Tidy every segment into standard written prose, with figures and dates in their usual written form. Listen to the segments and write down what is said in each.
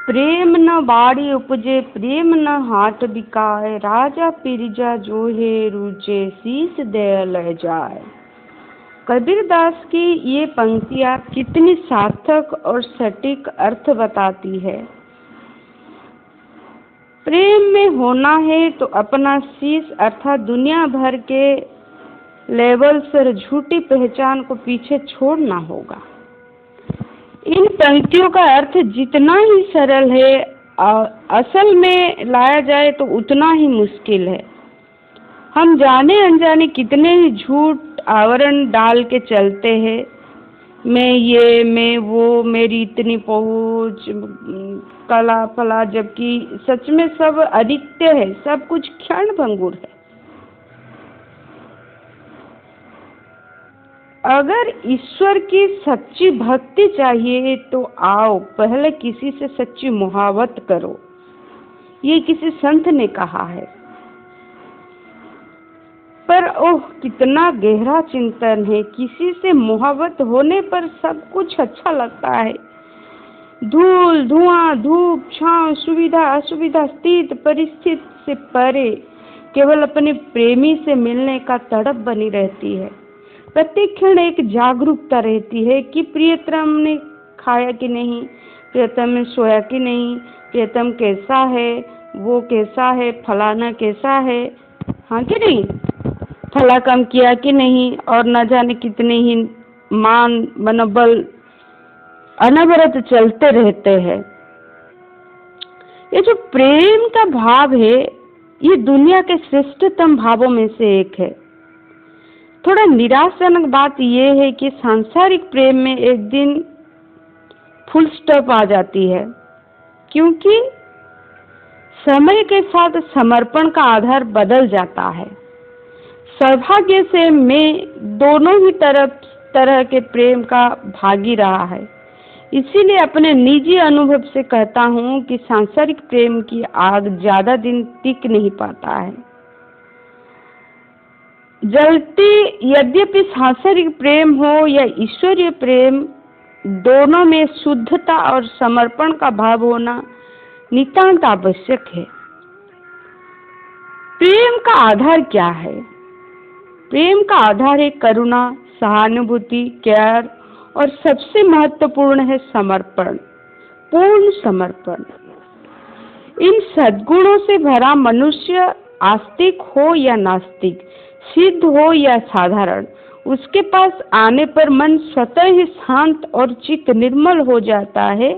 प्रेम न बाड़ी उपजे प्रेम न हाट बिकाए, राजा पिरजा जो है रुचे शीस दे ले जाए। कबीरदास की ये पंक्तियाँ कितनी सार्थक और सटीक अर्थ बताती है। प्रेम में होना है तो अपना शीश अर्थात दुनिया भर के लेवल से झूठी पहचान को पीछे छोड़ना होगा। इन पंक्तियों का अर्थ जितना ही सरल है असल में लाया जाए तो उतना ही मुश्किल है। हम जाने अनजाने कितने ही झूठ आवरण डाल के चलते हैं, मैं ये मैं वो, मेरी इतनी पहुंच, कला फला, जबकि सच में सब अनित्य है, सब कुछ क्षण भंगुर है। अगर ईश्वर की सच्ची भक्ति चाहिए तो आओ पहले किसी से सच्ची मोहब्बत करो, ये किसी संत ने कहा है। पर ओह कितना गहरा चिंतन है। किसी से मोहब्बत होने पर सब कुछ अच्छा लगता है। धूल धुआं धूप छांव सुविधा असुविधा स्थिति परिस्थिति से परे केवल अपने प्रेमी से मिलने का तड़प बनी रहती है। प्रत्येक क्षण एक जागरूकता रहती है कि प्रियतम ने खाया कि नहीं, प्रियतम ने सोया कि नहीं, प्रियतम कैसा है, वो कैसा है, फलाना कैसा है, हाँ कि नहीं, फला कम किया कि नहीं, और न जाने कितने ही मान मनोबल अनवरत चलते रहते हैं। ये जो प्रेम का भाव है ये दुनिया के श्रेष्ठतम भावों में से एक है। थोड़ा निराशाजनक बात यह है कि सांसारिक प्रेम में एक दिन फुल स्टॉप आ जाती है, क्योंकि समय के साथ समर्पण का आधार बदल जाता है। सौभाग्य से मैं दोनों ही तरह के प्रेम का भागी रहा है, इसीलिए अपने निजी अनुभव से कहता हूँ कि सांसारिक प्रेम की आग ज्यादा दिन टिक नहीं पाता है। जलती यद्यपि सांसारिक प्रेम हो या ईश्वरीय प्रेम, दोनों में शुद्धता और समर्पण का भाव होना नितांत आवश्यक है। प्रेम का आधार क्या है? प्रेम का आधार है करुणा, सहानुभूति, केयर और सबसे महत्वपूर्ण है समर्पण, पूर्ण समर्पण। इन सद्गुणों से भरा मनुष्य आस्तिक हो या नास्तिक, सिद्ध हो या साधारण, उसके पास आने पर मन स्वतः ही शांत और चित्त निर्मल हो जाता है।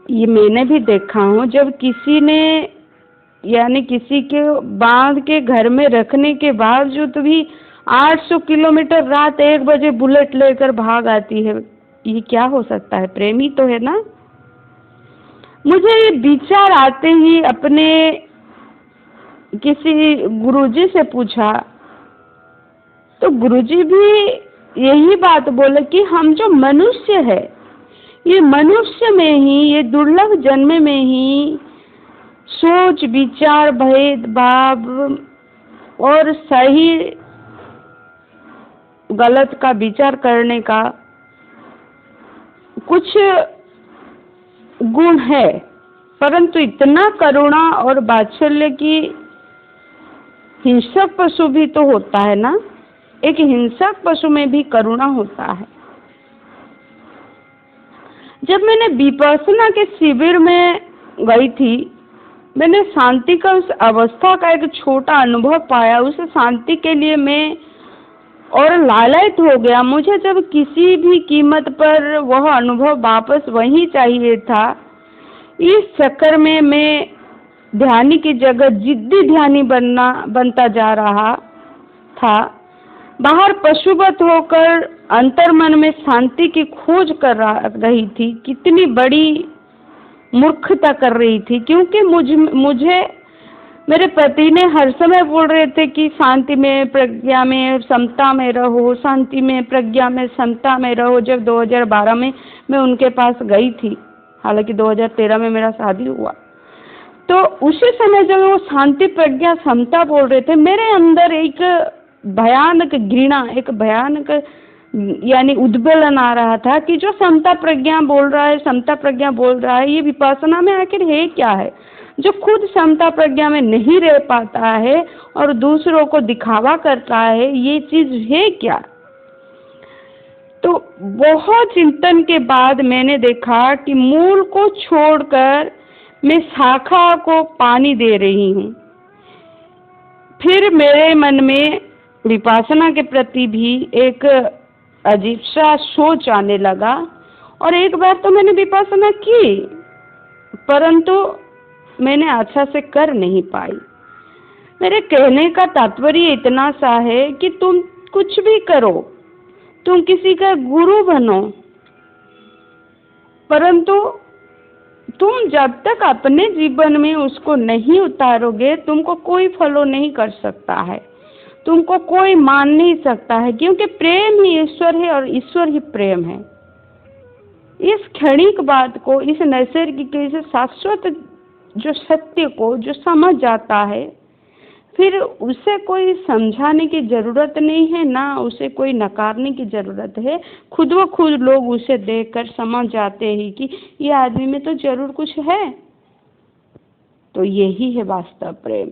ये मैंने भी देखा हूँ, जब किसी ने यानी किसी के बांध के घर में रखने के बावजूद भी 800 किलोमीटर रात 1 बजे बुलेट लेकर भाग आती है, ये क्या हो सकता है? प्रेमी तो है ना। मुझे ये विचार आते ही अपने किसी गुरुजी से पूछा, तो गुरुजी भी यही बात बोले कि हम जो मनुष्य है, ये मनुष्य में ही, ये दुर्लभ जन्म में ही सोच विचार भेदभाव और सही गलत का विचार करने का कुछ गुण है, परंतु इतना करुणा और वात्सल्य की हिंसक पशु भी तो होता है ना। एक हिंसक पशु में भी करुणा होता है। जब मैंने विपश्यना के शिविर में गई थी, मैंने शांति का उस अवस्था का एक छोटा अनुभव पाया। उस शांति के लिए मैं और लालयित हो गया। मुझे जब किसी भी कीमत पर वह अनुभव वापस वही चाहिए था। इस चक्कर में मैं ध्यानी की जगह जिद्दी ध्यानी बनता जा रहा था। बाहर पशुवत होकर अंतर्मन में शांति की खोज कर रही थी। कितनी बड़ी मूर्खता कर रही थी, क्योंकि मुझे मेरे पति ने हर समय बोल रहे थे कि शांति में प्रज्ञा में समता में रहो, शांति में प्रज्ञा में समता में रहो। जब 2012 में मैं उनके पास गई थी, हालांकि 2013 में मेरा शादी हुआ, तो उसी समय जब वो शांति प्रज्ञा समता बोल रहे थे, मेरे अंदर एक भयानक घृणा, एक भयानक यानी उद्वेलन आ रहा था कि जो समता प्रज्ञा बोल रहा है, समता प्रज्ञा बोल रहा है, ये विपश्यना में आखिर है क्या है? जो खुद समता प्रज्ञा में नहीं रह पाता है और दूसरों को दिखावा करता है, ये चीज है क्या? तो बहुत चिंतन के बाद मैंने देखा कि मूल को छोड़कर मैं शाखा को पानी दे रही हूँ। फिर मेरे मन में विपश्यना के प्रति भी एक अजीब सा सोच आने लगा और एक बार तो मैंने विपश्यना की, परंतु मैंने अच्छा से कर नहीं पाई। मेरे कहने का तात्पर्य इतना सा है कि तुम कुछ भी करो, तुम किसी का गुरु बनो, परंतु तुम जब तक अपने जीवन में उसको नहीं उतारोगे, तुमको कोई फॉलो नहीं कर सकता है, तुमको कोई मान नहीं सकता है, क्योंकि प्रेम ही ईश्वर है और ईश्वर ही प्रेम है। इस क्षणिक बात को, इस नैसर्गिक, इस शाश्वत जो सत्य को जो समझ जाता है, फिर उसे कोई समझाने की जरूरत नहीं है, ना उसे कोई नकारने की जरूरत है। खुद व खुद लोग उसे देखकर समझ जाते हैं कि ये आदमी में तो जरूर कुछ है। तो यही है वास्तव प्रेम।